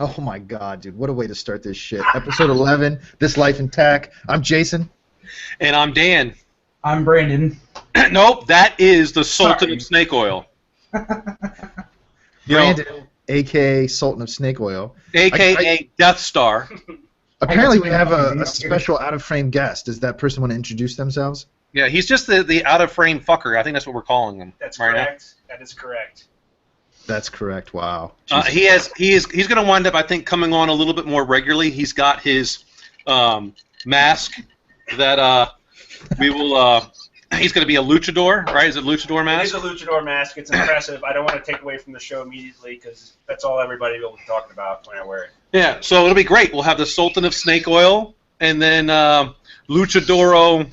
Oh my god, dude, what a way to start this shit. Episode 11, This Life in Tech. I'm Jason. And I'm Dan. I'm Brandon. Nope, that is the Sultan of Snake Oil. Brandon, a.k.a. Sultan of Snake Oil. A.k.a. Death Star. Apparently we have a special out-of-frame guest. Does that person want to introduce themselves? Yeah, he's just the out-of-frame fucker. I think that's what we're calling him. That's right correct. Now. That is correct. That's correct. Wow. He's going to wind up, I think, coming on a little bit more regularly. He's got his mask that we will. He's going to be a luchador, right? Is it a luchador mask? It is a luchador mask. It's impressive. I don't want to take away from the show immediately because that's all everybody will be talking about when I wear it. Yeah, so it'll be great. We'll have the Sultan of Snake Oil and then Luchadoro.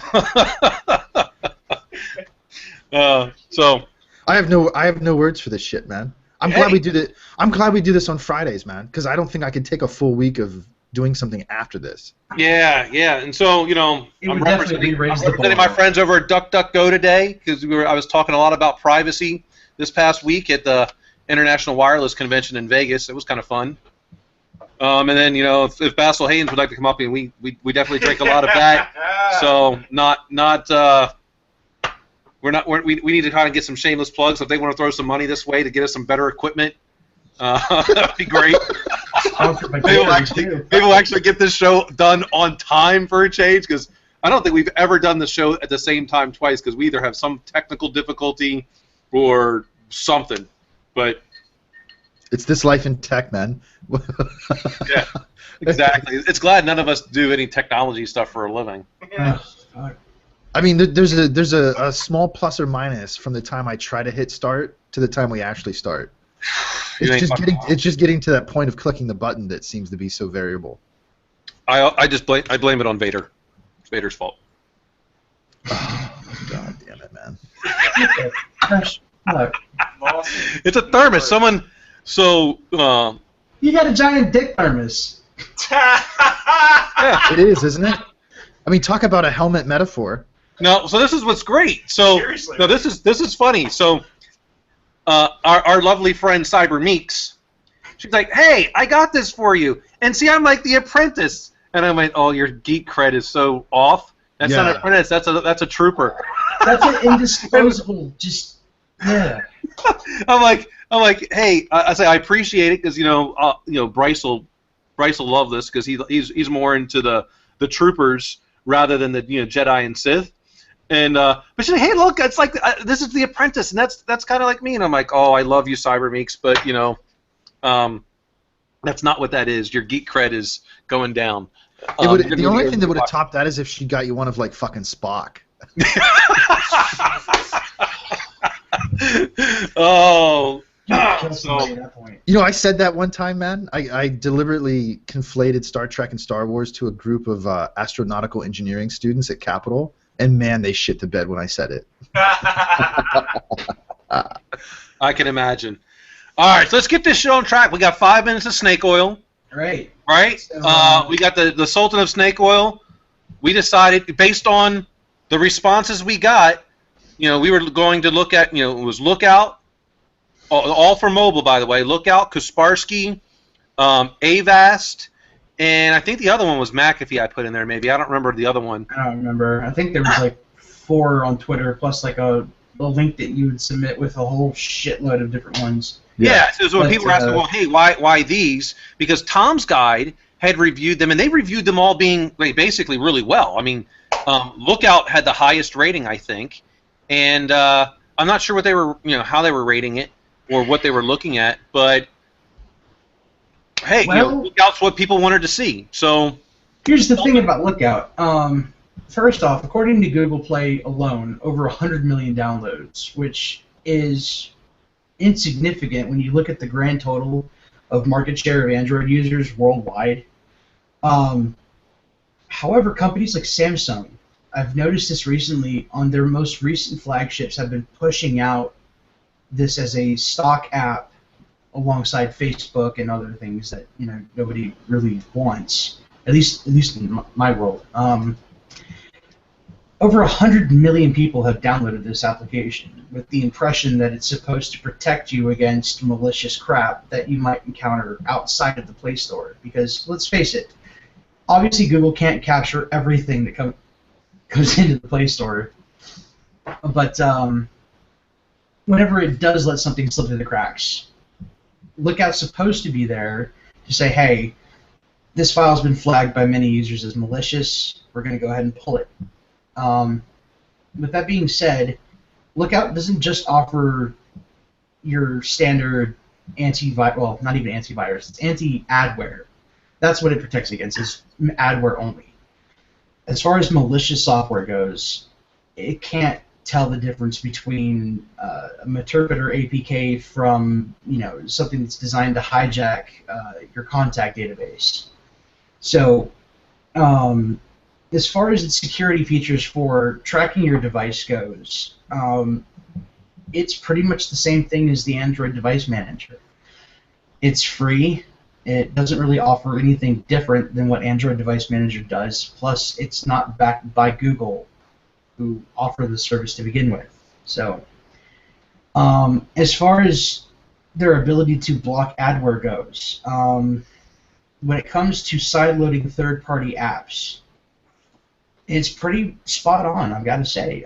So I have no words for this shit, man. I'm glad we do this on Fridays, man, because I don't think I could take a full week of doing something after this. Yeah, and so I'm representing my friends over at DuckDuckGo today because I was talking a lot about privacy this past week at the International Wireless Convention in Vegas. It was kind of fun. And then if Basil Haynes would like to come up, and we definitely drink a lot of that. So we need to kind of get some shameless plugs. If they want to throw some money this way to get us some better equipment, that'd be great. Maybe we'll actually get this show done on time for a change, because I don't think we've ever done the show at the same time twice, because we either have some technical difficulty or something. But it's This Life in Tech, man. Yeah, exactly. It's glad none of us do any technology stuff for a living. Yeah. I mean, there's a small plus or minus from the time I try to hit start to the time we actually start. It's just getting to that point of clicking the button that seems to be so variable. I blame it on Vader. It's Vader's fault. Oh, God damn it, man. It's a thermos. So you got a giant dick thermos. Yeah. It is, isn't it? I mean, talk about a helmet metaphor. No, so this is what's great. So Seriously. no, this is funny. So our lovely friend Cyber Meeks, she's like, "Hey, I got this for you." And see, I'm like The Apprentice, and I'm like, "Oh, your geek cred is so off. That's not an apprentice. That's a trooper." That's an indisposable. Just yeah. I'm like, hey, I say I appreciate it because Bryce will love this because he's more into the troopers rather than the Jedi and Sith. And but she's like, hey, look, it's like this is The Apprentice, and that's kind of like me. And I'm like, oh, I love you, Cyber Meeks, but that's not what that is. Your geek cred is going down. The only thing that would have topped that is if she got you one of like fucking Spock. Oh. I said that one time, man. I deliberately conflated Star Trek and Star Wars to a group of astronautical engineering students at Capitol, and man, they shit the bed when I said it. I can imagine. All right, so let's get this show on track. We got 5 minutes of snake oil. Right. Right? We got the Sultan of Snake Oil. We decided, based on the responses we got, we were going to look at, it was Lookout, all for mobile, by the way. Lookout, Kaspersky, Avast, and I think the other one was McAfee I put in there, maybe. I don't remember the other one. I don't remember. I think there was like 4 on Twitter, plus like a link that you would submit with a whole shitload of different ones. Yeah, so when people were asking, well, hey, why these? Because Tom's Guide had reviewed them, and they reviewed them all being basically really well. I mean, Lookout had the highest rating, I think, and I'm not sure what they were, how they were rating it or what they were looking at, but hey, Lookout's what people wanted to see. So here's the thing about Lookout. First off, according to Google Play alone, over 100 million downloads, which is insignificant when you look at the grand total of market share of Android users worldwide. However, companies like Samsung, I've noticed this recently, on their most recent flagships have been pushing out this as a stock app alongside Facebook and other things that nobody really wants. At least in my world. over 100 million people have downloaded this application with the impression that it's supposed to protect you against malicious crap that you might encounter outside of the Play Store. Because, let's face it, obviously Google can't capture everything that goes into the Play Store. But whenever it does let something slip through the cracks, Lookout's supposed to be there to say, hey, this file's been flagged by many users as malicious. We're going to go ahead and pull it. With that being said, Lookout doesn't just offer your standard antivirus, well, not even antivirus, it's anti-adware. That's what it protects against, is adware only. As far as malicious software goes, it can't tell the difference between a interpreter APK from something that's designed to hijack your contact database. So as far as its security features for tracking your device goes, it's pretty much the same thing as the Android Device Manager. It's free. It doesn't really offer anything different than what Android Device Manager does. Plus, it's not backed by Google, who offer the service to begin with. So, as far as their ability to block adware goes, when it comes to sideloading third-party apps, it's pretty spot on, I've got to say.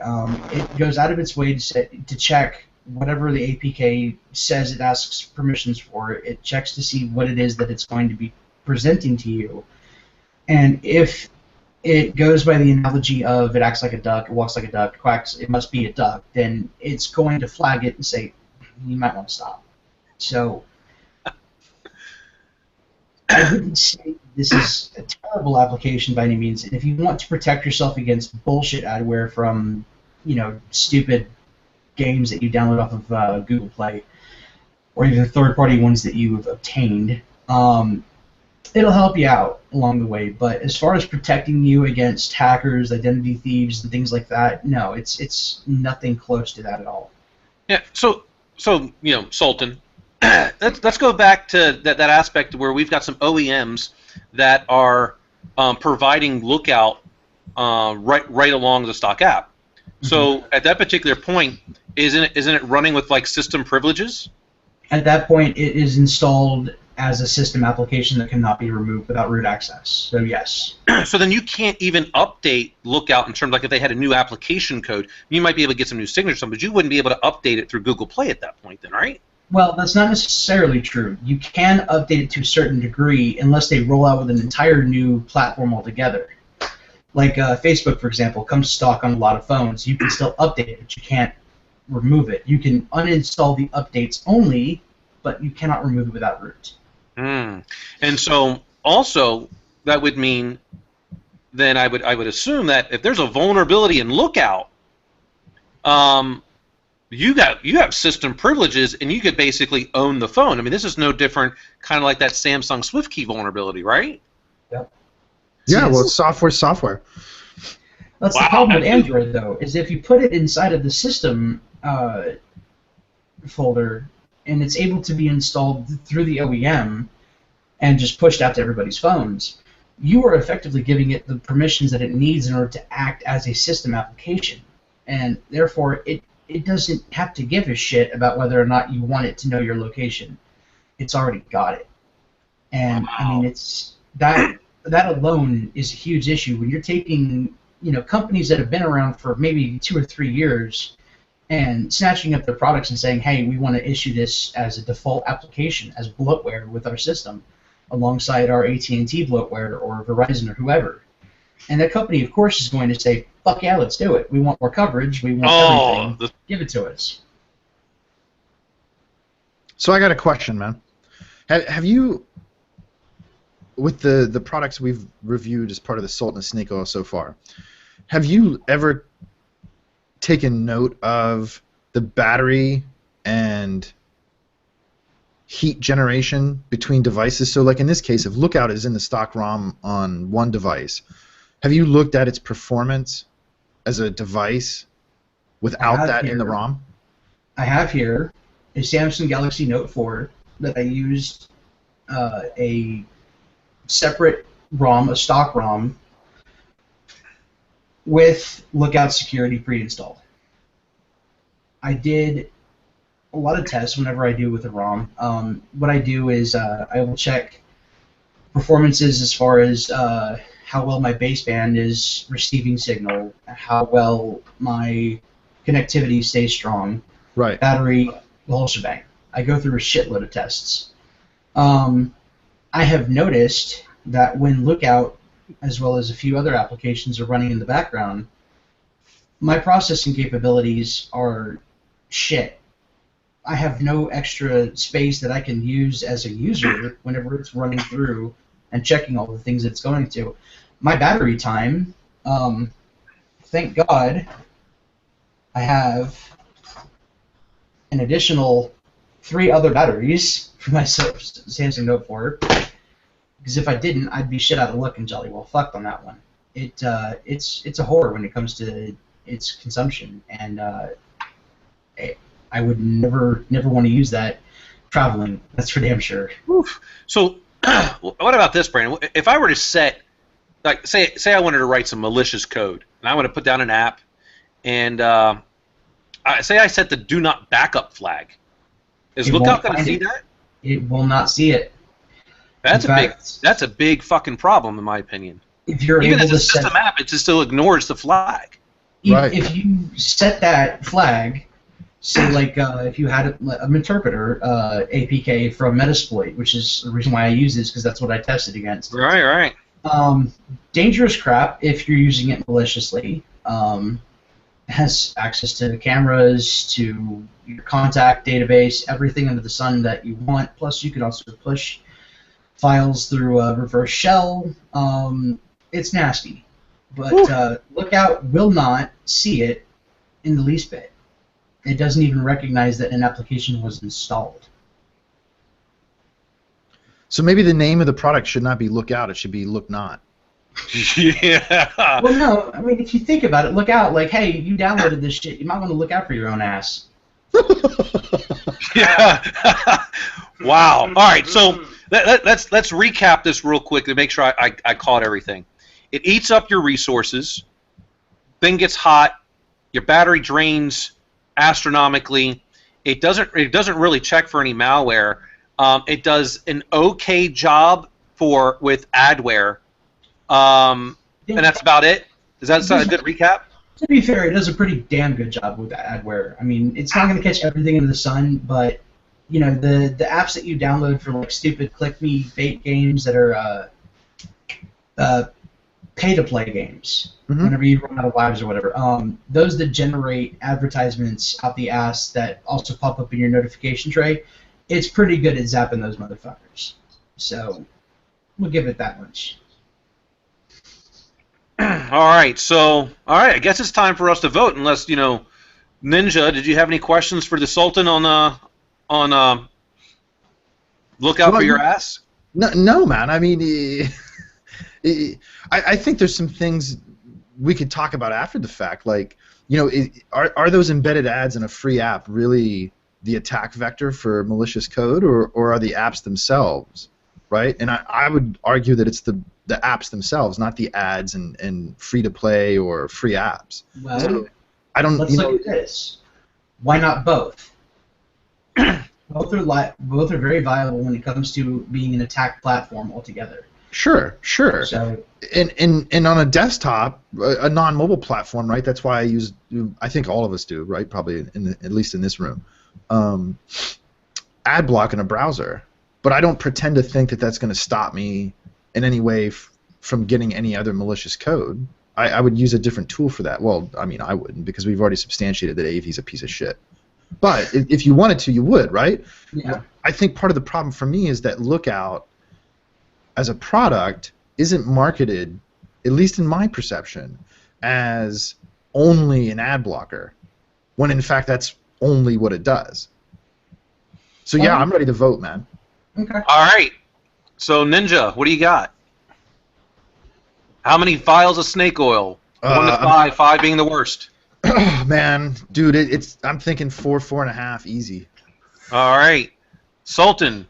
It goes out of its way to check whatever the APK says it asks permissions for. It checks to see what it is that it's going to be presenting to you. And if it goes by the analogy of it acts like a duck, it walks like a duck, quacks, it must be a duck, then it's going to flag it and say, you might want to stop. So I wouldn't say this is a terrible application by any means. And if you want to protect yourself against bullshit adware from, stupid games that you download off of Google Play, or even third-party ones that you've obtained, it'll help you out along the way. But as far as protecting you against hackers, identity thieves, and things like that, no, it's nothing close to that at all. Yeah. So Sultan, let's go back to that aspect where we've got some OEMs that are providing Lookout right along the stock app. So at that particular point, isn't it running with like system privileges? At that point, it is installed as a system application that cannot be removed without root access. So yes. So then you can't even update Lookout in terms of, like, if they had a new application code, you might be able to get some new signatures, but you wouldn't be able to update it through Google Play at that point then, right? Well, that's not necessarily true. You can update it to a certain degree unless they roll out with an entire new platform altogether. Like Facebook, for example, comes stock on a lot of phones. You can still update it, but you can't remove it. You can uninstall the updates only, but you cannot remove it without root. And so also that would mean then I would assume that if there's a vulnerability in Lookout, you have system privileges and you could basically own the phone. I mean, this is no different, kind of like that Samsung SwiftKey vulnerability, right? Yep. Yeah, well, software. That's the problem with Android, though, is if you put it inside of the system folder and it's able to be installed through the OEM and just pushed out to everybody's phones, you are effectively giving it the permissions that it needs in order to act as a system application. And therefore, it doesn't have to give a shit about whether or not you want it to know your location. It's already got it. And, wow. I mean, it's that alone is a huge issue when you're taking, companies that have been around for maybe 2 or 3 years and snatching up their products and saying, hey, we want to issue this as a default application, as bloatware with our system, alongside our AT&T bloatware or Verizon or whoever. And that company, of course, is going to say, fuck yeah, let's do it. We want more coverage. We want everything. Give it to us. So I got a question, man. Have you, with the products we've reviewed as part of the Sultan of Snake Oil so far, have you ever taken note of the battery and heat generation between devices? So like in this case, if Lookout is in the stock ROM on one device, have you looked at its performance as a device without that in the ROM? I have here a Samsung Galaxy Note 4 that I used a separate ROM, a stock ROM, with Lookout Security pre-installed. I did a lot of tests whenever I do with a ROM. What I do is I will check performances as far as how well my baseband is receiving signal, how well my connectivity stays strong, Right. battery, the whole shebang. I go through a shitload of tests. I have noticed that when Lookout, as well as a few other applications, are running in the background, my processing capabilities are shit. I have no extra space that I can use as a user whenever it's running through and checking all the things it's going to. My battery time, thank God, I have an additional 3 other batteries for my Samsung Note 4. Because if I didn't, I'd be shit out of luck and jolly well fucked on that one. It's a horror when it comes to its consumption, and I would never want to use that traveling. That's for damn sure. Oof. So, what about this, Brandon? If I were to set, like, say I wanted to write some malicious code, and I want to put down an app, and say I set the do not backup flag, is Lookout going to see that? It will not see it. That's a big fucking problem, in my opinion. If you're even able as a system app, it just still ignores the flag. Right. If you set that flag, say like if you had an interpreter APK from Metasploit, which is the reason why I use this, because that's what I tested against. Right. Dangerous crap if you're using it maliciously. Has access to cameras, to your contact database, everything under the sun that you want. Plus, you can also push files through a reverse shell. It's nasty. But Lookout will not see it in the least bit. It doesn't even recognize that an application was installed. So maybe the name of the product should not be Lookout, it should be Look Not. Yeah. Well, no, I mean, if you think about it, Lookout, like, hey, you downloaded this shit, you might want to look out for your own ass. Yeah. Wow. All right, so let's recap this real quick to make sure I caught everything. It eats up your resources, then gets hot, your battery drains astronomically. It doesn't really check for any malware. It does an okay job with adware, and that's about it. Is that a good recap? To be fair, it does a pretty damn good job with adware. I mean, it's not going to catch everything under the sun, but you know, the apps that you download for like stupid click me bait games that are pay-to-play games, whenever you run out of lives or whatever, those that generate advertisements out the ass that also pop up in your notification tray, it's pretty good at zapping those motherfuckers. So, we'll give it that much. All right, I guess it's time for us to vote. Unless Ninja, did you have any questions for the Sultan on Lookout for your ass? No, man. I mean, I think there's some things we could talk about after the fact. Like, are those embedded ads in a free app really the attack vector for malicious code, or are the apps themselves, right? And I would argue that it's the apps themselves, not the ads and free-to-play or free apps. Well, so, I don't. Let's look at this. Why not both? Both are very viable when it comes to being an attack platform altogether. Sure. So, and on a desktop, a non-mobile platform, right? That's why I think all of us do, right? Probably at least in this room. Ad block in a browser, but I don't pretend to think that that's going to stop me in any way from getting any other malicious code. I would use a different tool for that. Well, I mean, I wouldn't, because we've already substantiated that AV's a piece of shit. But if you wanted to, you would, right? Yeah. I think part of the problem for me is that Lookout, as a product, isn't marketed, at least in my perception, as only an ad blocker, when in fact that's only what it does. So yeah, I'm ready to vote, man. Okay. All right. So Ninja, what do you got? How many vials of snake oil? 1 to 5, 5 being the worst. Oh, man, dude, I'm thinking 4.5, easy. All right. Sultan.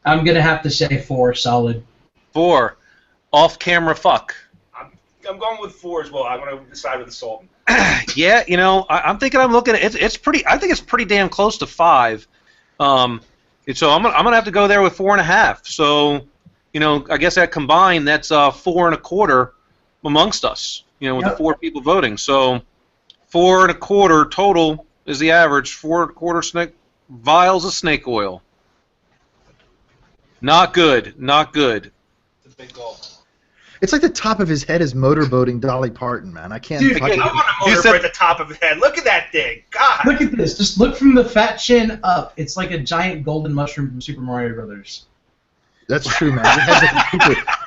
I'm going to have to say 4, solid. 4. Off-camera fuck. going with 4 as well. I'm going to decide with the Sultan. Yeah, you know, I'm thinking I'm looking at it's pretty. I think it's pretty damn close to 5. So I'm gonna have to go there with 4.5. So, you know, I guess that combined, that's 4.25 amongst us. You know, with the 4 people voting. So 4.25 total is the average. 4.25 vials of snake oil. Not good. Not good. It's a big goal. It's like the top of his head is motorboating Dolly Parton, man. I can't. Dude, I want a motor at the top of his head. Look at that thing. God. Look at this. Just look from the fat chin up. It's like a giant golden mushroom from Super Mario Brothers. That's true, man.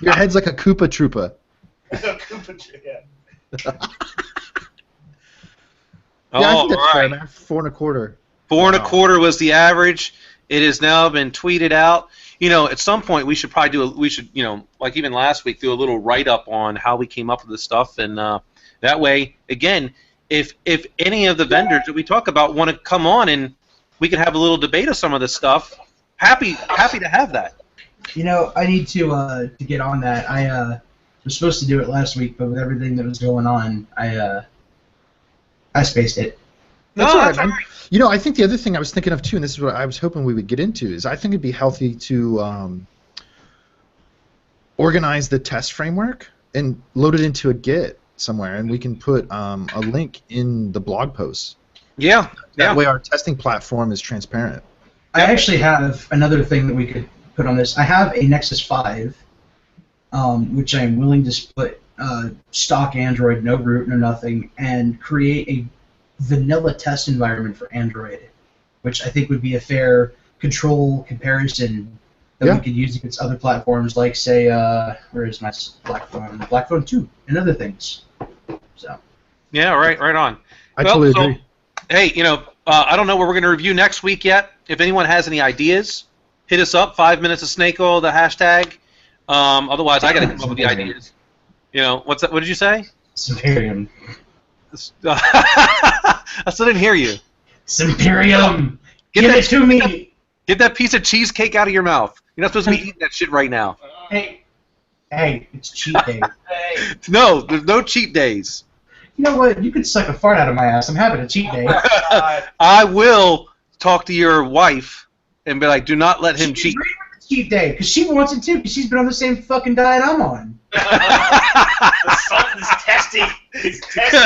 Your head's like a Koopa Troopa. Yeah. Yeah, I think that's fair, man. 4.25. 4.25 was the average. It has now been tweeted out. You know, at some point we should probably you know, like even last week, do a little write-up on how we came up with this stuff, and that way, again, if any of the vendors that we talk about want to come on and we can have a little debate of some of this stuff, happy to have that. You know, I need to get on that. I was supposed to do it last week, but with everything that was going on, I spaced it. That's all right, man. You know, I think the other thing I was thinking of too, and this is what I was hoping we would get into, is I think it'd be healthy to organize the test framework and load it into a Git somewhere, and we can put a link in the blog post. Yeah. That way our testing platform is transparent. I actually have another thing that we could put on this. I have a Nexus 5, which I'm willing to put stock Android, no root, no nothing, and create a vanilla test environment for Android, which I think would be a fair control comparison that we could use against other platforms, like, say, where is my Black Phone? Black Phone 2, and other things. So. Yeah, right on. I totally agree. Hey, you know, I don't know what we're going to review next week yet. If anyone has any ideas, hit us up. 5 minutes of snake oil, the hashtag. Otherwise, I got to come up with the ideas. You know, what's that? What did you say? Imperium. I still didn't hear you. Imperium. Give it to me. Get that piece of cheesecake out of your mouth. You're not supposed to be eating that shit right now. Hey, it's cheat day. Hey. No, there's no cheat days. You know what? You could suck a fart out of my ass. I'm having a cheat day. I will talk to your wife and be like, do not let him cheat. Cheat day, because she wants it too, because she's been on the same fucking diet I'm on. The Sultan's testy. He's testy.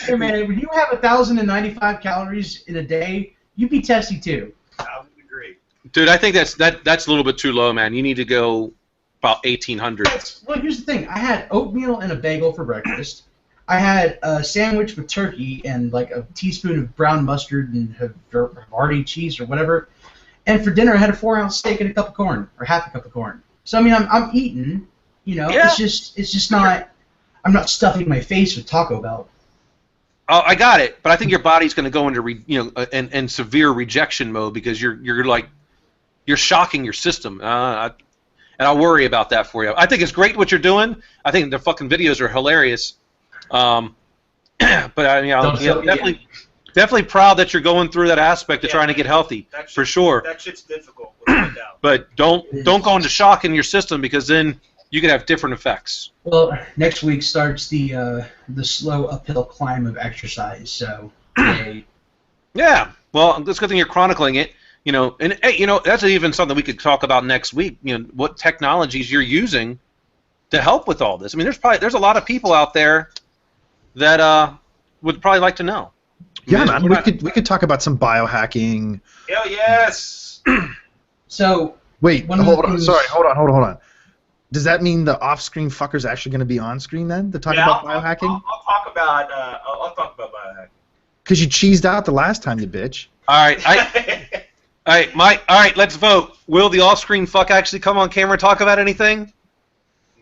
Hey man, when you have 1,095 calories in a day, you'd be testy too. I would agree. Dude, I think that's a little bit too low, man. You need to go about 1,800. Well, here's the thing. I had oatmeal and a bagel for breakfast. I had a sandwich with turkey and like a teaspoon of brown mustard and Havarti cheese or whatever. And for dinner, I had a 4-ounce steak and a cup of corn, or half a cup of corn. So I mean, I'm eating. You know, yeah. it's just not. I'm not stuffing my face with Taco Bell. Oh, I got it, but I think your body's going to go into and severe rejection mode because you're shocking your system, and I worry about that for you. I think it's great what you're doing. I think the fucking videos are hilarious, but I mean, definitely proud that you're going through that aspect of trying to get healthy, for sure. That shit's difficult, without a doubt. But don't go into shock in your system because then you could have different effects. Well, next week starts the slow uphill climb of exercise. So. Yeah. Well, it's a good thing you're chronicling it. You know, and hey, you know, that's even something we could talk about next week. You know, what technologies you're using to help with all this. I mean, there's a lot of people out there that would probably like to know. Yeah, man. We could talk about some biohacking. Hell yes. So wait, hold on. Sorry, hold on. Does that mean the off-screen fucker's actually going to be on-screen then to talk about biohacking? I'll talk about biohacking. Because you cheesed out the last time, you bitch. All right, all right, Mike. All right, let's vote. Will the off-screen fuck actually come on camera and talk about anything?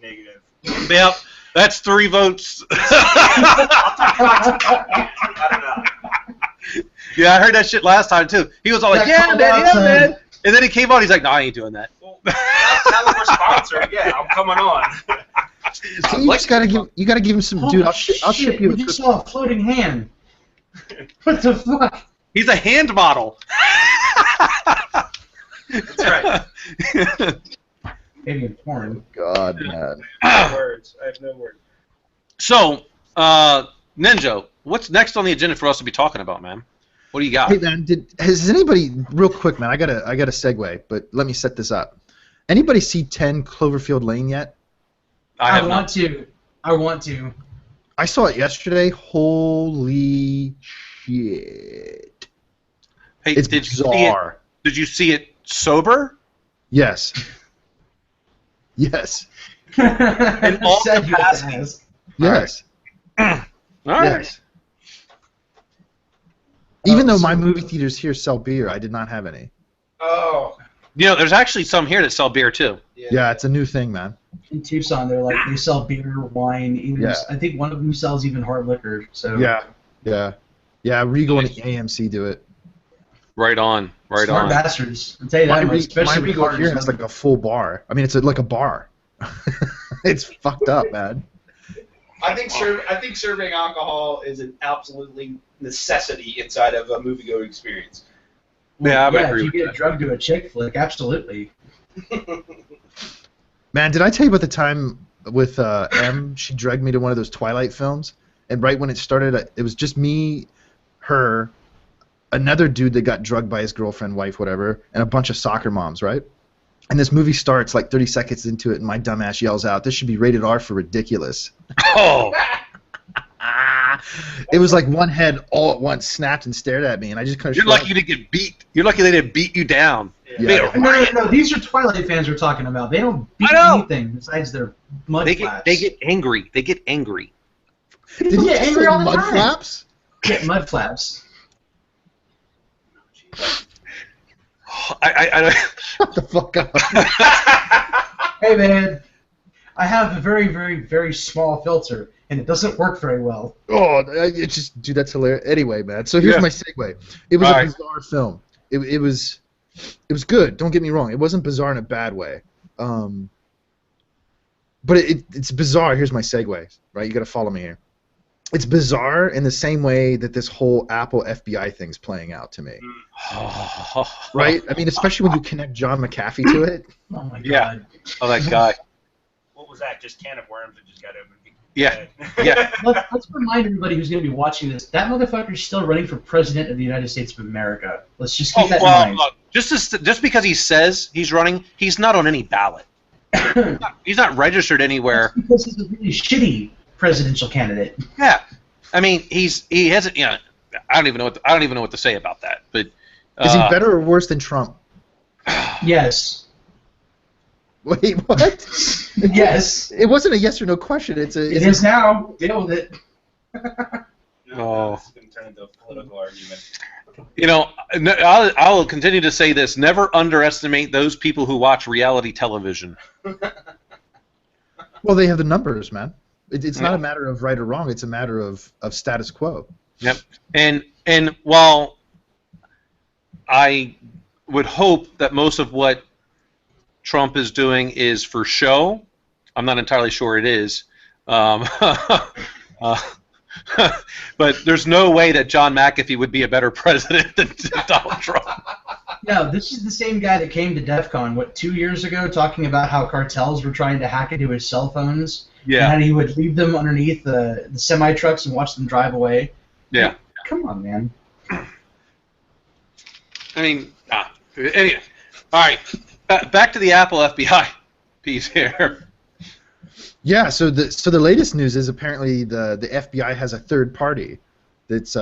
Negative. Yep, that's 3 votes. I don't know. Yeah, I heard that shit last time too. He was all like, "Yeah, man," and then he came on. He's like, "No, I ain't doing that." Well, now that we're sponsored, yeah, I'm coming on. So you gotta give him some, dude. I'll ship you. You saw a floating hand. What the fuck? He's a hand model. That's right. Maybe in porn. God, man. No words. I have no words. So, Ninja, what's next on the agenda for us to be talking about, man? What do you got? Hey man, has anybody real quick, man? I got a segue, but let me set this up. Anybody see 10 Cloverfield Lane yet? I want to. I saw it yesterday. Holy shit! Hey, It's bizarre. Did you see it sober? Yes. Yes. In all capacities. Yes. All right. Yes. Even though my movie theaters here sell beer, I did not have any. Oh. You know, there's actually some here that sell beer too. Yeah, it's a new thing, man. In Tucson, they sell beer, wine, even I think one of them sells even hard liquor. So yeah. Regal and AMC do it. Right on. Smart bastards. I'll tell you that much. Especially my Regal here has like a full bar. I mean, it's like a bar. It's fucked up, man. I think serving alcohol is an absolutely necessity inside of a movie-going experience. Yeah, if you get drugged to a chick flick, absolutely. Man, did I tell you about the time with M? She dragged me to one of those Twilight films, and right when it started, it was just me, her, another dude that got drugged by his girlfriend, wife, whatever, and a bunch of soccer moms, right? And this movie starts like 30 seconds into it, and my dumbass yells out, "This should be rated R for ridiculous." Oh. It was like one head all at once snapped and stared at me, and I just kind of. You're lucky you didn't get beat. You're lucky they didn't beat you down. Yeah. No. These are Twilight fans we're talking about. They don't beat anything besides their mud flaps. They get angry. They get angry. Did you get angry all the time? Flaps? Get mud flaps. I Shut the fuck up. Hey man, I have a very, very, very small filter, and it doesn't work very well. Oh, dude, that's hilarious. Anyway, man. So here's my segue. It was a bizarre film. It was good. Don't get me wrong. It wasn't bizarre in a bad way. But it's bizarre. Here's my segue. Right, you got to follow me here. It's bizarre in the same way that this whole Apple FBI thing's playing out to me. Right? I mean, especially when you connect John McAfee to it. Oh my god. Yeah. Oh, that guy. What was that? Just can of worms that just got opened. Yeah. Yeah. Let's remind everybody who's going to be watching this, that motherfucker's still running for president of the United States of America. Let's just keep that in mind. Look, just because he says he's running, he's not on any ballot. He's not registered anywhere. That's because he's a really shitty presidential candidate. Yeah. I mean, he hasn't. You know, I don't even know what to say about that. But is he better or worse than Trump? Yes. Wait, what? Yes. It wasn't a yes or no question. It is now. Deal with it. Oh. It's going to turn into a political argument. You know, I'll continue to say this: never underestimate those people who watch reality television. Well, they have the numbers, man. It's not a matter of right or wrong. It's a matter of status quo. Yep. And while I would hope that most of what Trump is doing is for show, I'm not entirely sure it is. But there's no way that John McAfee would be a better president than Donald Trump. No, this is the same guy that came to DEF CON, 2 years ago, talking about how cartels were trying to hack into his cell phones. Yeah. And how he would leave them underneath the semi-trucks and watch them drive away. Yeah. Come on, man. I mean, anyway, all right. Back to the Apple FBI piece here. Yeah, so the latest news is apparently the FBI has a third party that's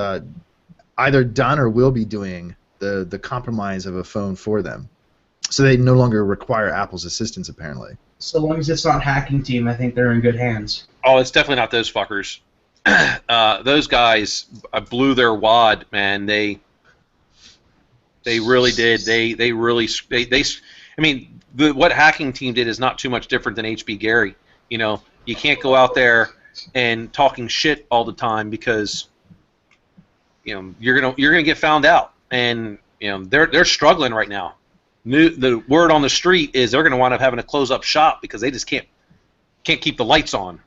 either done or will be doing the compromise of a phone for them. So they no longer require Apple's assistance, apparently. So long as it's not hacking team, I think they're in good hands. Oh, it's definitely not those fuckers. Those guys blew their wad, man. They really did. They really. I mean, what hacking team did is not too much different than HB Gary. You know, you can't go out there and talking shit all the time because you're gonna get found out, and they're struggling right now. The word on the street is they're going to wind up having to close up shop because they just can't keep the lights on.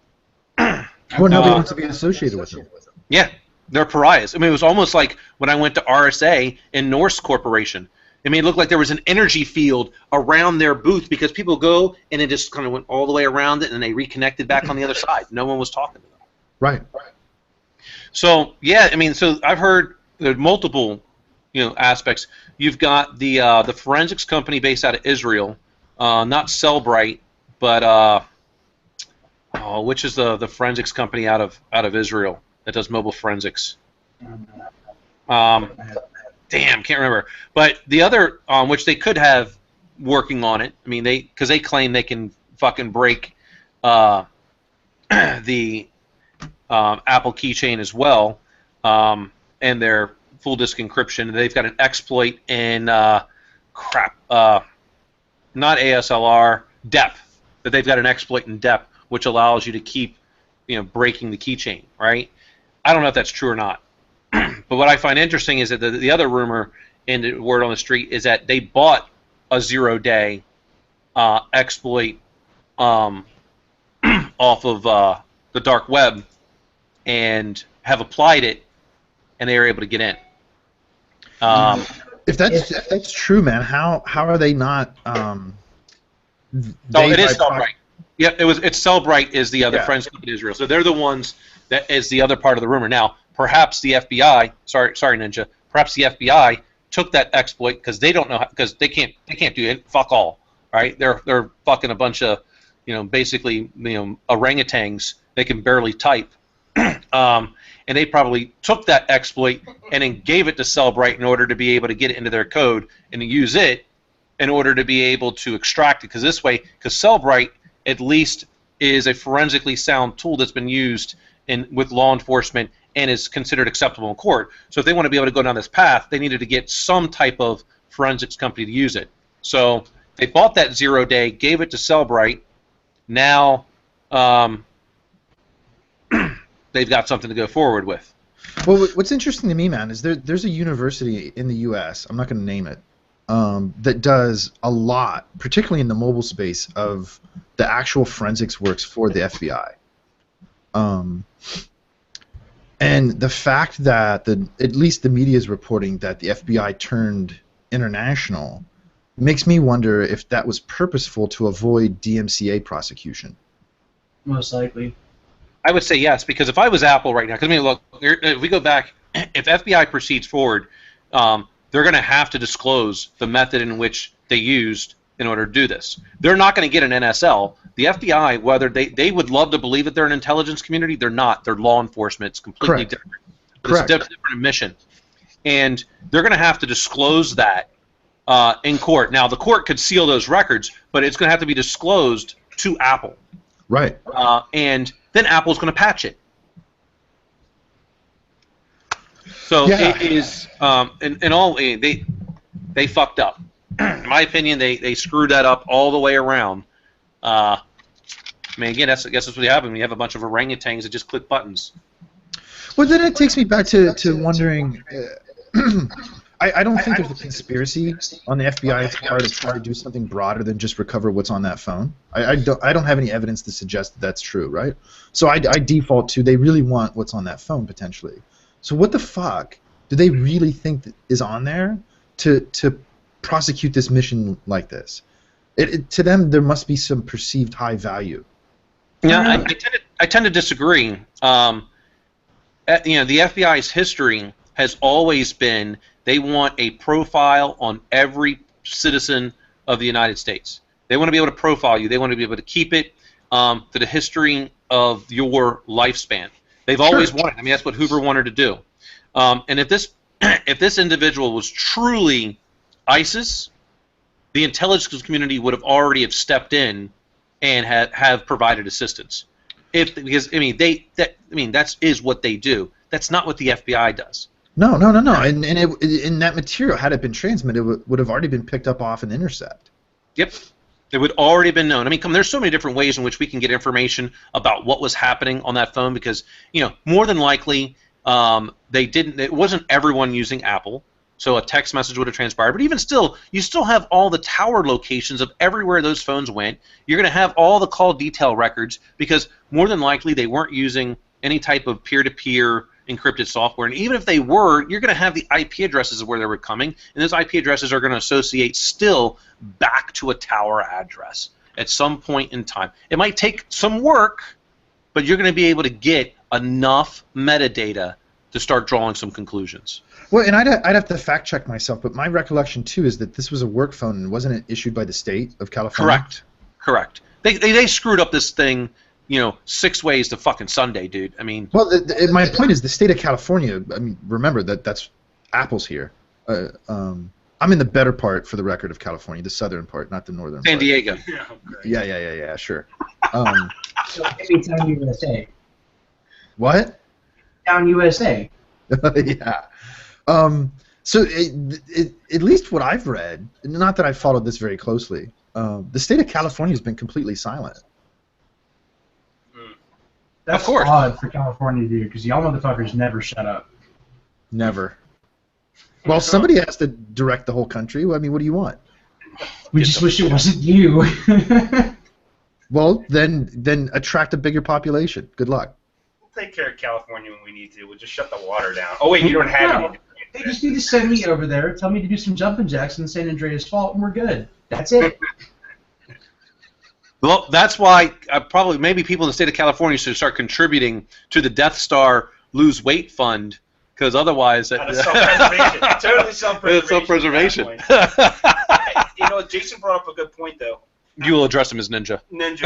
Well, nobody wants to be associated with them. Yeah, they're pariahs. I mean, it was almost like when I went to RSA and Norse Corporation. I mean, it looked like there was an energy field around their booth because people go and it just kind of went all the way around it and they reconnected back on the other side. No one was talking to them. Right. So yeah, I mean, so I've heard there multiple, aspects. You've got the forensics company based out of Israel, not Cellbrite, but which is the forensics company out of Israel that does mobile forensics? Damn, can't remember. But the other, which they could have working on it. I mean, because they claim they can fucking break the Apple keychain as well, and their full disk encryption. They've got an exploit in not ASLR, DEP. That they've got an exploit in DEP, which allows you to keep, breaking the keychain. Right? I don't know if that's true or not. But what I find interesting is that the other rumor and the word on the street is that they bought a 0-day exploit off of the dark web and have applied it, and they were able to get in. If that's true, man, how are they not? It is Cellbrite. Yeah, it's Cellbrite is the other friends in Israel. So they're the ones that is the other part of the rumor. Now, perhaps the FBI, sorry Ninja, perhaps the FBI took that exploit because they don't know because they can't do it. Fuck all, right? They're fucking a bunch of, basically, orangutans. They can barely type, and they probably took that exploit and then gave it to Cellbrite in order to be able to get it into their code and to use it in order to be able to extract it. Because Cellbrite at least is a forensically sound tool that's been used with law enforcement and is considered acceptable in court. So if they want to be able to go down this path, they needed to get some type of forensics company to use it. So they bought that 0-day, gave it to Cellbrite. Now they've got something to go forward with. Well, what's interesting to me, man, is there's a university in the U.S., I'm not going to name it, that does a lot, particularly in the mobile space, of the actual forensics works for the FBI. And the fact that at least the media is reporting that the FBI turned international makes me wonder if that was purposeful to avoid DMCA prosecution. Most likely. I would say yes, because if I was Apple right now, because I mean, look, if we go back, if FBI proceeds forward, they're going to have to disclose the method in which they used in order to do this. They're not going to get an NSL. The FBI, whether they would love to believe that they're an intelligence community, they're not. They're law enforcement. It's completely different. Correct. It's a different mission. And they're going to have to disclose that in court. Now, the court could seal those records, but it's going to have to be disclosed to Apple. Right. And then Apple's going to patch it. So it is, in all, they fucked up. In my opinion, they screwed that up all the way around. I mean, again, I guess that's what happens when you have a bunch of orangutans that just click buttons. Well, then it takes me back to wondering. I don't think there's a conspiracy on the FBI's part to try to do something broader than just recover what's on that phone. I don't have any evidence to suggest that that's true, right? So I default to they really want what's on that phone potentially. So what the fuck do they really think that is on there to prosecute this mission like this? To them, there must be some perceived high value. Yeah, I tend to disagree. The FBI's history has always been they want a profile on every citizen of the United States. They want to be able to profile you. They want to be able to keep it to the history of your lifespan. They've always wanted. I mean, that's what Hoover wanted to do. And if this individual was truly ISIS, the intelligence community would have already stepped in and have provided assistance. Because that is what they do. That's not what the FBI does. No. And in that material, had it been transmitted, it would have already been picked up off an intercept. Yep. It would already been known. I mean, there's so many different ways in which we can get information about what was happening on that phone because, more than likely, it wasn't everyone using Apple, so a text message would have transpired. But even still, you still have all the tower locations of everywhere those phones went. You're going to have all the call detail records because more than likely they weren't using any type of peer-to-peer encrypted software. And even if they were, you're going to have the IP addresses of where they were coming, and those IP addresses are going to associate still back to a tower address at some point in time. It might take some work, but you're going to be able to get enough metadata to start drawing some conclusions. Well, and I'd have to fact check myself, but my recollection too is that this was a work phone and wasn't it issued by the state of California? Correct. They screwed up this thing, 6 ways to fucking Sunday, dude. I mean. Well, my point is the state of California. I mean, remember that's Apple's here. I'm in the better part, for the record, of California, the southern part, not the northern. San part. Diego. Yeah, sure. So maybe Town USA. What? Town USA. Yeah. So at least what I've read, not that I've followed this very closely, the state of California has been completely silent. That's of course. odd for California to do, because y'all motherfuckers never shut up. Never. Well, somebody has to direct the whole country. I mean, what do you want? We just wish it wasn't you. Well, then attract a bigger population. Good luck. We'll take care of California when we need to. We'll just shut the water down. Oh, wait, you don't have any. They just need to send me over there, tell me to do some jumping jacks in San Andreas Fault, and we're good. That's it. Well, that's why maybe people in the state of California should start contributing to the Death Star Lose Weight Fund, because otherwise... self-preservation. Totally self-preservation. Jason brought up a good point, though. You will address him as Ninja. Ninja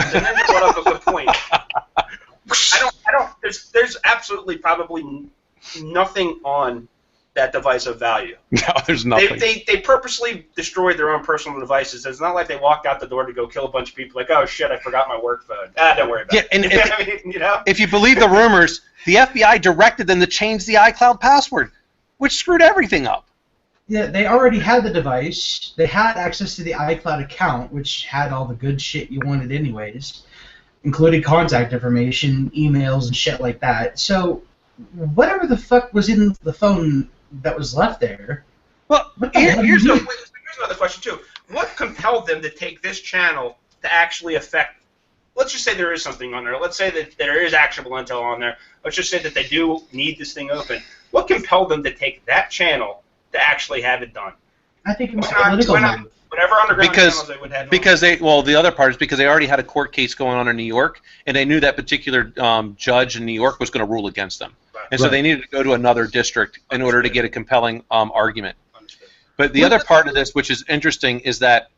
brought up a good point. There's absolutely probably nothing on that device of value. No, there's nothing. They purposely destroyed their own personal devices. It's not like they walked out the door to go kill a bunch of people. Like, oh shit, I forgot my work phone. Don't worry about it. And if, if you believe the rumors, the FBI directed them to change the iCloud password, which screwed everything up. Yeah, they already had the device. They had access to the iCloud account, which had all the good shit you wanted anyways, including contact information, emails, and shit like that. So whatever the fuck was in the phone that was left there. Well, here's another question too. What compelled them to take this channel to actually affect? Let's just say there is something on there. Let's say that there is actionable intel on there. Let's just say that they do need this thing open. What compelled them to take that channel to actually have it done? I think it was political. Whatever underground channels they would have. The other part is because they already had a court case going on in New York, and they knew that particular judge in New York was going to rule against them. And so they needed to go to another district in order to get a compelling argument. But the other part of this, which is interesting, is that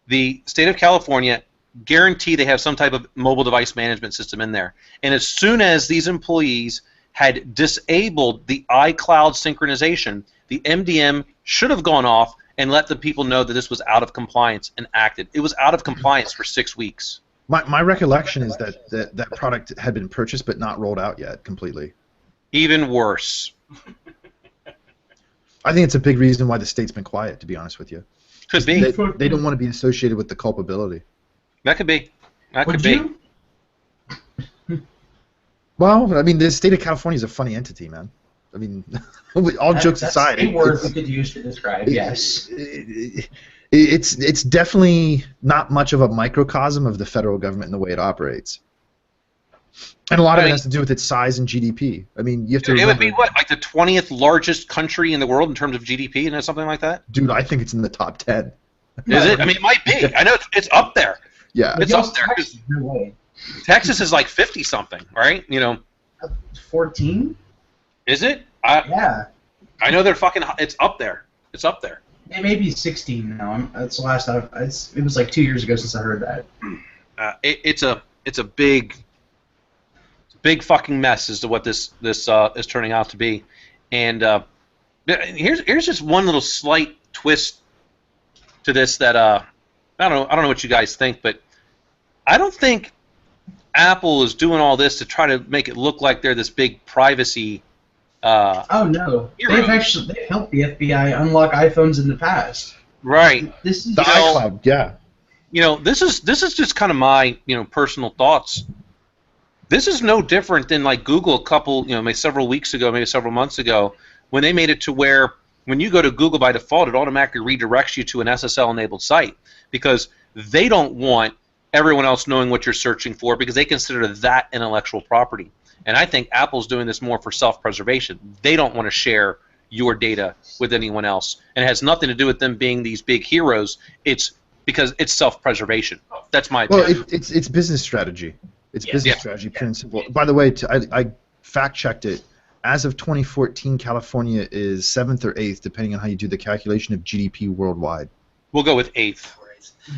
the state of California guarantee they have some type of mobile device management system in there. And as soon as these employees had disabled the iCloud synchronization, the MDM should have gone off and let the people know that this was out of compliance and acted. It was out of compliance for 6 weeks. My recollection is that product had been purchased but not rolled out yet completely. Even worse. I think it's a big reason why the state's been quiet, to be honest with you. Could be. They don't want to be associated with the culpability. That could be. That could be. Well, I mean, the state of California is a funny entity, man. I mean, all jokes aside, that's a word we could use to describe. Yes. It's definitely not much of a microcosm of the federal government in the way it operates. And a lot of it has to do with its size and GDP. I mean, you have to remember... It would be, what, like the 20th largest country in the world in terms of GDP, and something like that? Dude, I think it's in the top 10. Is it? I mean, it might be. I know it's up there. Yeah. It's up there. Texas is like 50-something, right? 14? Is it? Yeah. I know they're fucking... It's up there. It's up there. It may be 16 now. That's the last it was like 2 years ago since I heard that. It's a big fucking mess as to what this is turning out to be, and here's just one little slight twist to this that I don't know what you guys think, but I don't think Apple is doing all this to try to make it look like they're this big privacy. Oh no, they've helped the FBI unlock iPhones in the past. Right. This is the iCloud, yeah. This is just kind of my personal thoughts. This is no different than like Google a couple, maybe several weeks ago, maybe several months ago, when they made it to where when you go to Google by default, it automatically redirects you to an SSL-enabled site because they don't want everyone else knowing what you're searching for because they consider that intellectual property. And I think Apple's doing this more for self-preservation. They don't want to share your data with anyone else. And it has nothing to do with them being these big heroes. It's because it's self-preservation. That's my opinion. Well, it's business strategy. It's business strategy, pure and simple. By the way, fact-checked it. As of 2014, California is 7th or 8th, depending on how you do the calculation of GDP worldwide. We'll go with 8th.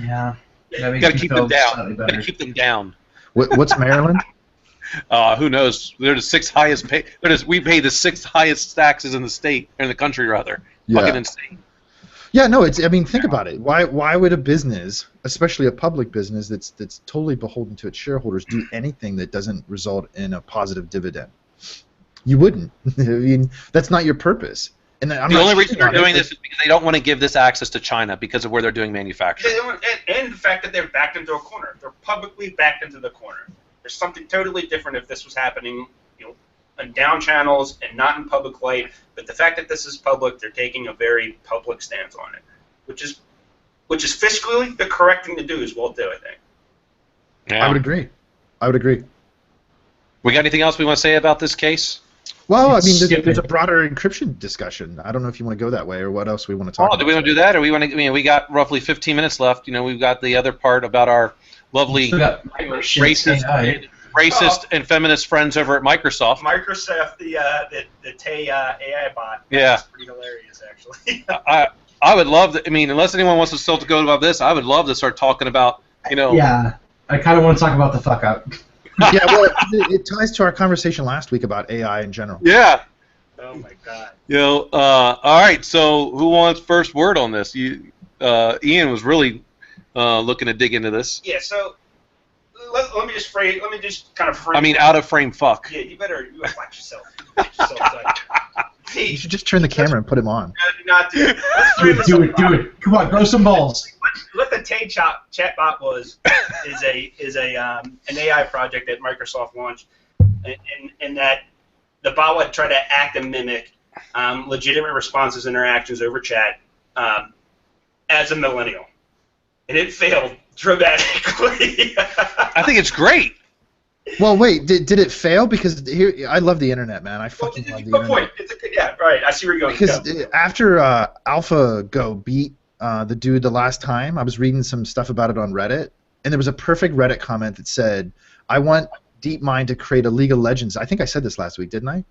Yeah. You got to keep them down. Got to keep them down. What's Maryland? Who knows? They're the 6th highest pay. We pay the 6th highest taxes in the state, or in the country rather. Yeah. Fucking insane. Yeah, no, I mean, think about it. Why would a business, especially a public business that's totally beholden to its shareholders, do anything that doesn't result in a positive dividend? You wouldn't. I mean, that's not your purpose. And the only reason they're doing this is because they don't want to give this access to China because of where they're doing manufacturing. And the fact that they're backed into a corner. They're publicly backed into the corner. There's something totally different if this was happening, on down channels and not in public light. But the fact that this is public, they're taking a very public stance on it, which is fiscally the correct thing to do as well too, I think. Yeah. I would agree. We got anything else we want to say about this case? Well, I mean, there's a broader encryption discussion. I don't know if you want to go that way or what else we want to talk about. Do we want to do that, or we want to? I mean, we got roughly 15 minutes left. We've got the other part about our lovely racist and feminist friends over at Microsoft. Microsoft, the Tay AI bot. Yeah. That's pretty hilarious, actually. I would love to. I mean, unless anyone wants to still go about this, I would love to start talking about, Yeah, I kind of want to talk about the fuck up. Yeah, well, it ties to our conversation last week about AI in general. Yeah. Oh my God. All right. So, who wants first word on this? Ian was really looking to dig into this. Yeah. So, let me just kind of frame. I mean, out of frame fuck. Yeah, you better watch yourself. You should just turn the camera and put him on. Do not do it. Do it. Come on, grow some balls. What the Tay chatbot is an AI project that Microsoft launched, and that the bot would try to act and mimic legitimate responses, interactions over chat as a millennial, and it failed dramatically. I think it's great. Well, wait, did it fail? Because here, I love the internet, man. I fucking love the internet. Point. Yeah, right. I see where you're going. Because after AlphaGo beat the dude the last time, I was reading some stuff about it on Reddit, and there was a perfect Reddit comment that said, "I want DeepMind to create a League of Legends." I think I said this last week, didn't I?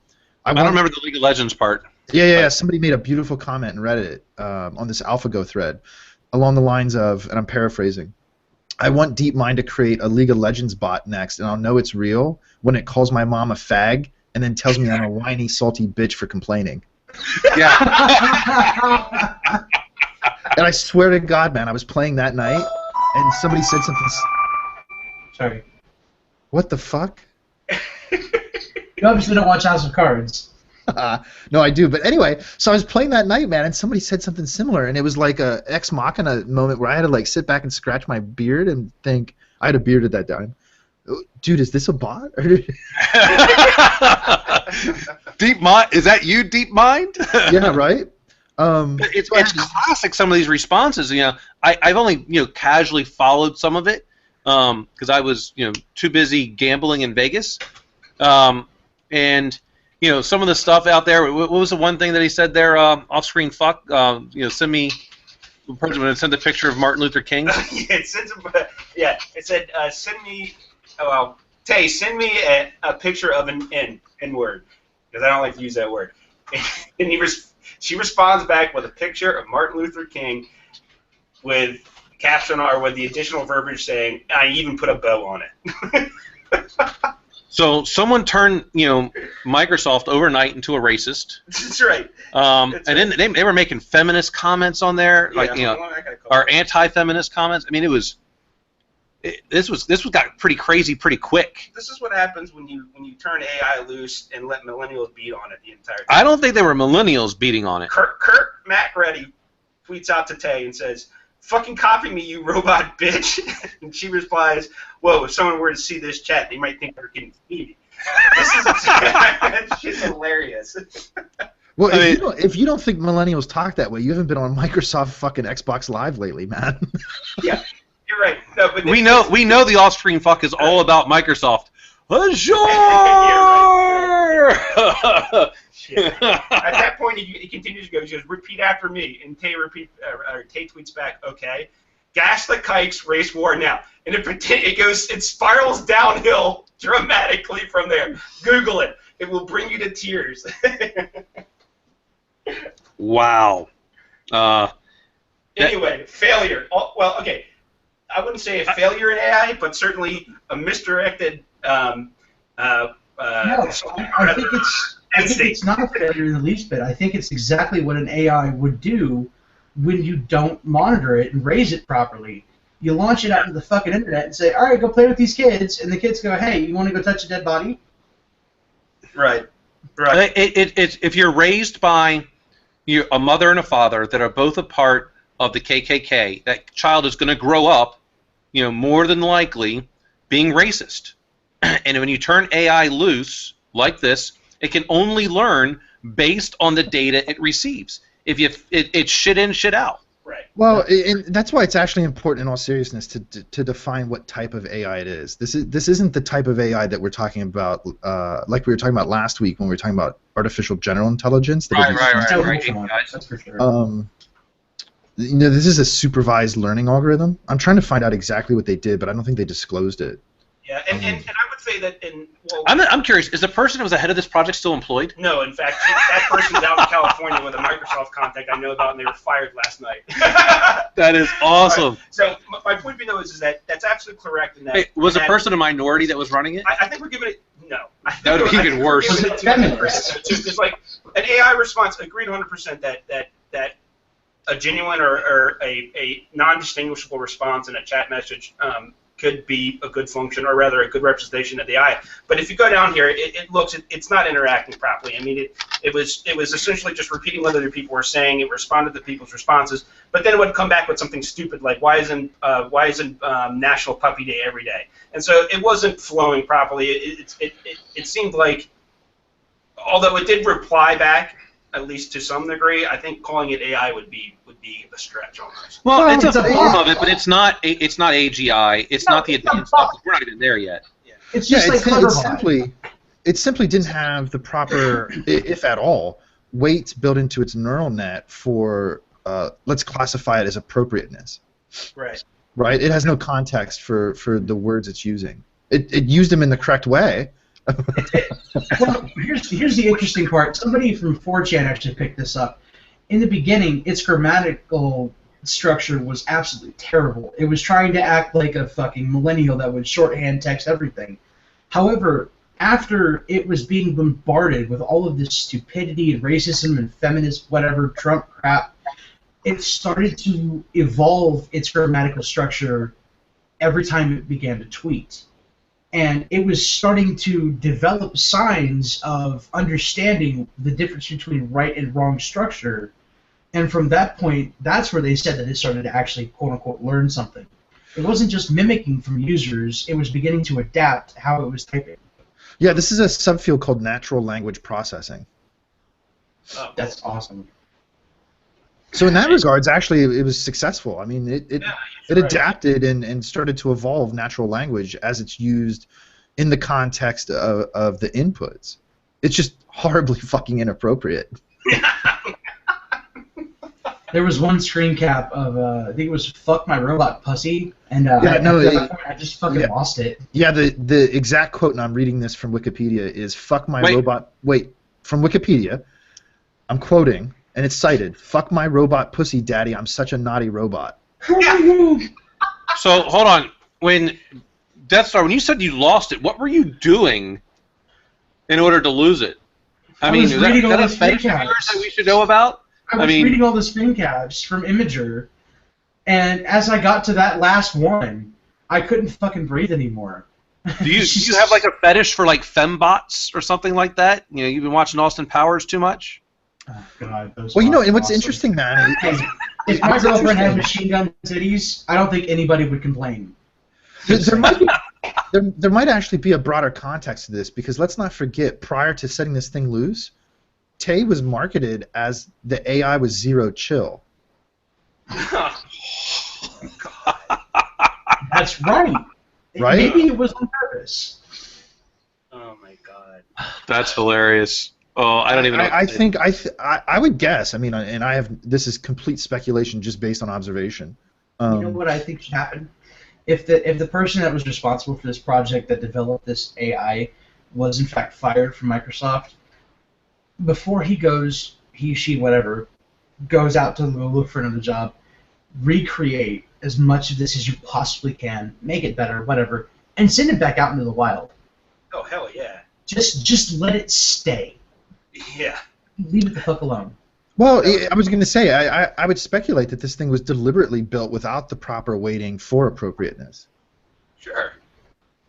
I don't remember the League of Legends part. Yeah. Somebody made a beautiful comment in Reddit on this AlphaGo thread, along the lines of, and I'm paraphrasing, "I want DeepMind to create a League of Legends bot next, and I'll know it's real when it calls my mom a fag and then tells me I'm a whiny, salty bitch for complaining." Yeah. And I swear to God, man, I was playing that night, and somebody said something. Sorry. What the fuck? You obviously don't watch House of Cards. No, I do. But anyway, so I was playing that night, man, and somebody said something similar, and it was like a ex machina moment where I had to like sit back and scratch my beard and think. I had a beard at that time. Dude, is this a bot? DeepMind, is that you, DeepMind? Yeah, right. It's classic. Some of these responses, I've only casually followed some of it because I was too busy gambling in Vegas, and some of the stuff out there. What was the one thing that he said there? Off-screen fuck. Send me. The person would send a picture of Martin Luther King. It said send me. Oh well, Tay, send me a picture of an N-word because I don't like to use that word. And she responds back with a picture of Martin Luther King with caption or with the additional verbiage saying, "I even put a bow on it." So someone turned, Microsoft overnight into a racist. That's right. And then they were making feminist comments on there, or anti-feminist comments. I mean, this got pretty crazy pretty quick. This is what happens when you turn AI loose and let millennials beat on it the entire time. I don't think they were millennials beating on it. Kurt McReady tweets out to Tay and says, "Fucking copy me, you robot bitch." And she replies, "Whoa, if someone were to see this chat, they might think we're getting speedy." She's hilarious. Well, if you don't think millennials talk that way, you haven't been on Microsoft fucking Xbox Live lately, man. Yeah, you're right. No, but we know the off-screen fuck is all about Microsoft. Azure. Shit. At that point, he continues to go. He goes, "Repeat after me," and Tay tweets back, "Okay." Gash the kikes, race war now, and it spirals downhill dramatically from there. Google it. It will bring you to tears. Wow. Anyway, failure. Well, okay. I wouldn't say a failure in AI, but certainly a misdirected. No, I think it's not a failure in the least bit. I think it's exactly what an AI would do when you don't monitor it and raise it properly. You launch it out into the fucking internet and say, all right, go play with these kids, and the kids go, hey, you want to go touch a dead body? Right. Right. If you're raised by a mother and a father that are both a part of the KKK, that child is going to grow up, more than likely being racist. And when you turn AI loose like this, it can only learn based on the data it receives. It's shit in, shit out. Right. Well, and that's why it's actually important, in all seriousness, to define what type of AI it is. This isn't the type of AI that we're talking about, like we were talking about last week when we were talking about artificial general intelligence. Right. That's for sure. This is a supervised learning algorithm. I'm trying to find out exactly what they did, but I don't think they disclosed it. Yeah, and I would say that I'm curious, is the person who was ahead of this project still employed? No, in fact, that person's out in California with a Microsoft contact I know about, and they were fired last night. That is awesome. Right. So my point being, though, is that that's absolutely correct. In that, hey, was the person a minority that was running it? I think we're giving it no. That would be even worse. It's like an AI response agreed 100% that a genuine or a non-distinguishable response in a chat message could be a good function, or rather a good representation of the AI. But if you go down here, it's not interacting properly. I mean, it was essentially just repeating what other people were saying. It responded to people's responses, but then it would come back with something stupid like, why isn't National Puppy Day every day? And so it wasn't flowing properly. It seemed like, although it did reply back, at least to some degree, I think calling it AI would be a stretch almost. Well, it's a form of it, but it's not AGI. It's not the advanced stuff. We're not even there yet. Yeah. It's just it simply didn't have the proper, if at all, weights built into its neural net for let's classify it as appropriateness. Right. Right. It has no context for the words it's using. It used them in the correct way. Well, here's the interesting part. Somebody from 4chan actually picked this up. In the beginning, its grammatical structure was absolutely terrible. It was trying to act like a fucking millennial that would shorthand text everything. However, after it was being bombarded with all of this stupidity and racism and feminist whatever Trump crap, it started to evolve its grammatical structure every time it began to tweet. And it was starting to develop signs of understanding the difference between right and wrong structure. And from that point, that's where they said that it started to actually, quote-unquote, learn something. It wasn't just mimicking from users. It was beginning to adapt how it was typing. Yeah, this is a subfield called natural language processing. Oh, that's awesome. So in that regards, actually, it was successful. I mean, it adapted and started to evolve natural language as it's used in the context of the inputs. It's just horribly fucking inappropriate. There was one screen cap of, I think it was "fuck my robot pussy," and I just fucking lost it. Yeah, the exact quote, and I'm reading this from Wikipedia, is "fuck my robot." Wait, from Wikipedia, I'm quoting. And it's cited, "Fuck my robot pussy, daddy, I'm such a naughty robot." So, hold on. When Death Star, when you said you lost it, what were you doing in order to lose it? I mean, is that a fetish that we should know about? I was reading all the screen caps from Imager, and as I got to that last one, I couldn't fucking breathe anymore. Do you have like a fetish for like fembots or something like that? You've been watching Austin Powers too much? Oh, God, well, and what's interesting, man, if my girlfriend had machine gun titties, I don't think anybody would complain. There might actually be a broader context to this, because let's not forget, prior to setting this thing loose, Tay was marketed as the AI was zero chill. That's right. Right? Maybe it was on purpose. Oh my God. That's hilarious. Oh, I don't even know. I would guess. I mean, and this is complete speculation just based on observation. You know what I think should happen? If the person that was responsible for this project that developed this AI was in fact fired from Microsoft, before he, she, whatever, goes out to look for another job, recreate as much of this as you possibly can, make it better, whatever, and send it back out into the wild. Oh, hell yeah. Just let it stay. Yeah. Leave it the fuck alone. Well, I was going to say, I would speculate that this thing was deliberately built without the proper weighting for appropriateness. Sure.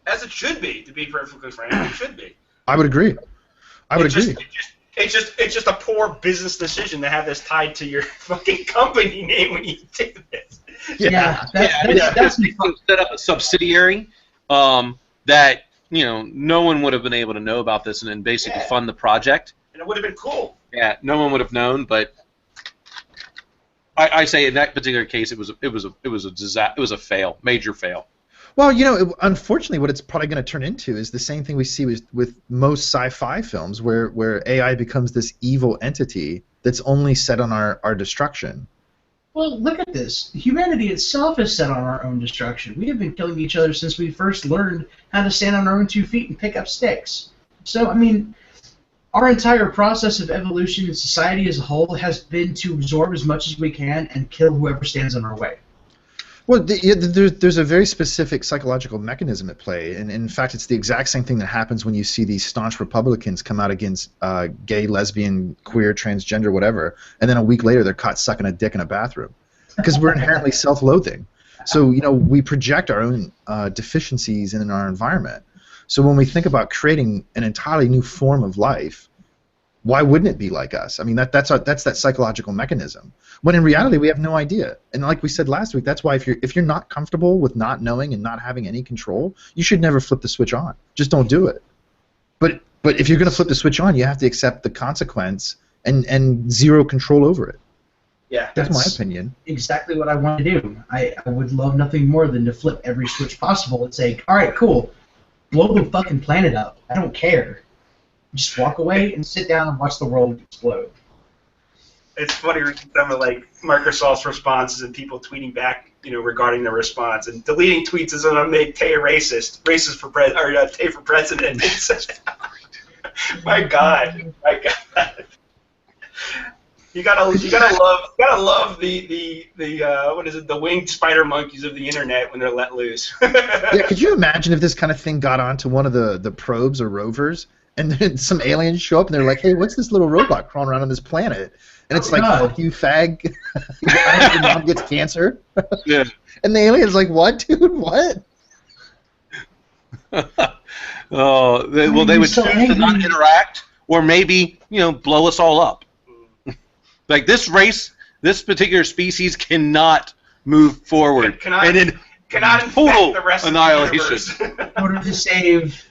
As it should be, to be perfectly frank, it should be. I would agree. It's just a poor business decision to have this tied to your fucking company name when you do this. Yeah, that's set up a subsidiary that no one would have been able to know about this and then basically fund the project. And it would have been cool. Yeah, no one would have known, but I say in that particular case, it was a disaster. It was a fail, major fail. Well, unfortunately, what it's probably going to turn into is the same thing we see with most sci-fi films, where AI becomes this evil entity that's only set on our destruction. Well, look at this. Humanity itself is set on our own destruction. We have been killing each other since we first learned how to stand on our own 2 feet and pick up sticks. So, I mean, our entire process of evolution in society as a whole has been to absorb as much as we can and kill whoever stands in our way. Well, there's a very specific psychological mechanism at play, and in fact, it's the exact same thing that happens when you see these staunch Republicans come out against gay, lesbian, queer, transgender, whatever, and then a week later they're caught sucking a dick in a bathroom, because we're inherently self-loathing. So we project our own deficiencies in our environment. So when we think about creating an entirely new form of life, why wouldn't it be like us? I mean, that's that psychological mechanism. When in reality, we have no idea. And like we said last week, that's why if you're not comfortable with not knowing and not having any control, you should never flip the switch on. Just don't do it. But if you're going to flip the switch on, you have to accept the consequence and zero control over it. Yeah, that's my opinion. Exactly what I want to do. I would love nothing more than to flip every switch possible and say, all right, cool, blow the fucking planet up. I don't care. Just walk away and sit down and watch the world explode. It's funny reading some of Microsoft's responses and people tweeting back, regarding their response and deleting tweets is gonna make Tay racist for Tay for president. My God. You gotta love the what is it, the winged spider monkeys of the internet when they're let loose. Yeah, could you imagine if this kind of thing got onto one of the probes or rovers, and then some aliens show up and they're like, hey, what's this little robot crawling around on this planet? And it's fuck you, fag. Your mom gets cancer. Yeah. And the alien's like, what, dude? What? They would choose to not interact, or maybe, blow us all up. Like this race, this particular species cannot move forward. Cannot total the rest annihilation. In order to save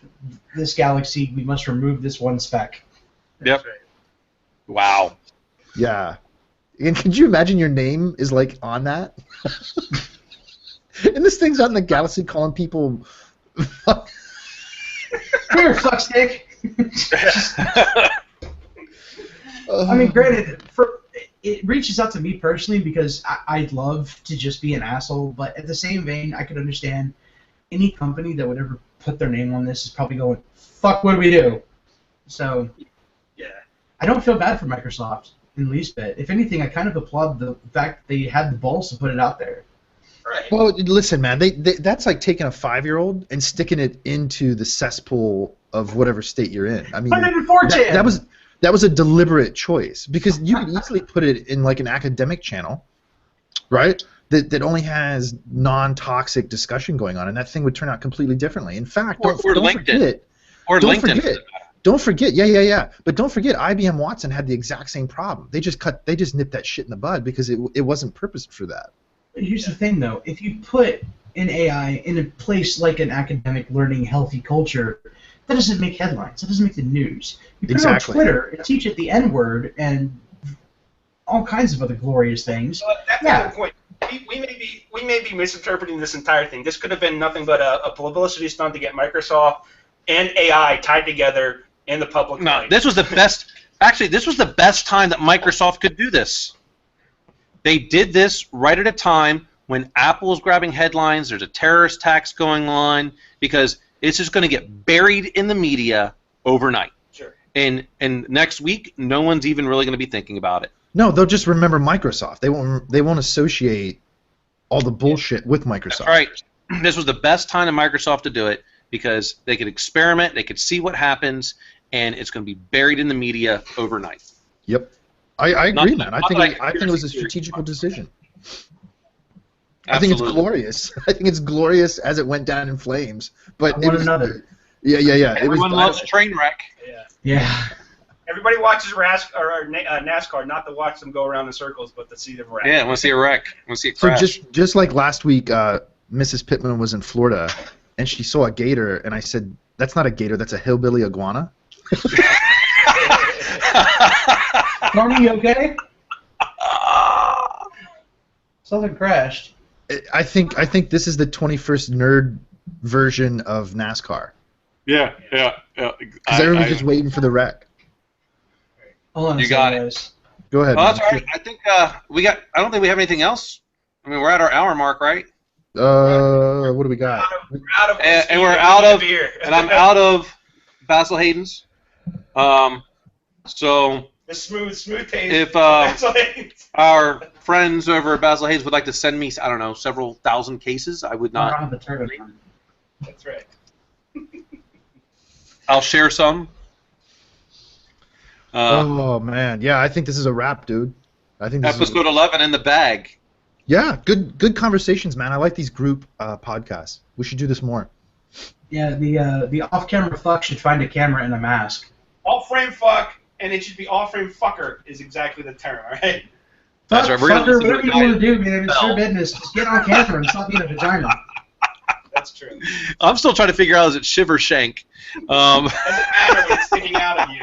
this galaxy, we must remove this one speck. Yep. Right. Wow. Yeah. And could you imagine your name is on that? And this thing's out in the galaxy calling people. Here, fuckstick. I mean, granted, it reaches out to me personally because I'd love to just be an asshole, but at the same vein, I could understand any company that would ever put their name on this is probably going, fuck, what do we do? So, yeah, I don't feel bad for Microsoft in the least bit. If anything, I kind of applaud the fact that they had the balls to put it out there. Right. Well, listen, man, that's like taking a 5-year-old and sticking it into the cesspool of whatever state you're in. I mean, that was a deliberate choice, because you could easily put it in an academic channel, right? That only has non-toxic discussion going on, and that thing would turn out completely differently. In fact, don't forget. Don't forget, yeah. But don't forget, IBM Watson had the exact same problem. They just nipped that shit in the bud because it wasn't purposed for that. Here's the thing, though. If you put an AI in a place like an academic learning healthy culture, that doesn't make headlines. That doesn't make the news. You put it on Twitter and teach it the N-word and all kinds of other glorious things. Well, that's the point. We may be misinterpreting this entire thing. This could have been nothing but a publicity stunt to get Microsoft and AI tied together in the public. No, this was the best. Actually, this was the best time that Microsoft could do this. They did this right at a time when Apple was grabbing headlines. There's a terrorist tax going on, because it's just going to get buried in the media, overnight. Sure. And next week, no one's even really going to be thinking about it. No, they'll just remember Microsoft. They won't associate all the bullshit with Microsoft. That's right. This was the best time of Microsoft to do it because they could experiment, they could see what happens, and it's going to be buried in the media overnight. Yep. I agree, man. I think it was a strategical decision. Absolutely. I think it's glorious. I think it's glorious as it went down in flames. But One another. Yeah. Everyone loves train wreck. Yeah. Everybody watches NASCAR not to watch them go around in circles, but to see them wreck. Yeah, I want to see a wreck. I want to see it So crash. just like last week, Mrs. Pittman was in Florida, and she saw a gator, and I said, "That's not a gator. That's a hillbilly iguana." Stormy, you okay? Something crashed. I think this is the 21st nerd version of NASCAR. Yeah. Because everybody's just waiting for the wreck. Hold on a You second, got it. guys. Go ahead. Well, that's man. all right. I think we got. I don't think we have anything else. I mean, we're at our hour mark, right? What do we got? We're out of And we're out of beer. And I'm out of Basil Hayden's. So the smooth taste. if our friends over at Basil Hayden's would like to send me, I don't know, several thousand cases, I would I don't not. have the turbine on. That's right. I'll share some. Oh man, yeah, I think this is a wrap, dude. I think this Episode 11 in the bag. Yeah, good conversations, man. I like these group podcasts. We should do this more. Yeah, the off-camera fuck should find a camera and a mask. Off-frame fuck, and it should be off-frame fucker is exactly the term, all right? That's right. We're gonna Fucker, listen to whatever the you guy want to do, man. It's himself. your business. Just get on camera and stop being a vagina. That's true. I'm still trying to figure out, is it shiver shank? Doesn't matter when it's sticking out of you.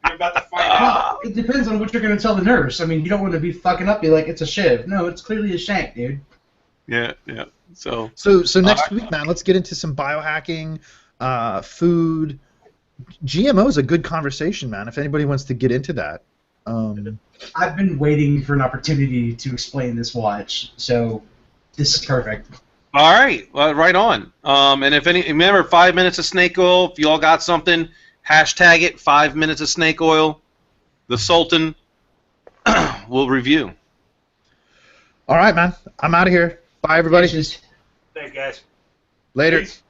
You're about to find out. Well, it depends on what you're going to tell the nurse. I mean, you don't want to be fucking up, be like, it's a shiv. No, it's clearly a shank, dude. Yeah. So next week, man, let's get into some biohacking, food. GMO is a good conversation, man. If anybody wants to get into that. I've been waiting for an opportunity to explain this watch, so this is perfect. all right, well, right on. And if remember 5 minutes of snake oil. If you all got something, hashtag it. 5 minutes of snake oil. The Sultan will review. All right, man. I'm out of here. Bye, everybody. Just Thanks, guys. Later. Peace.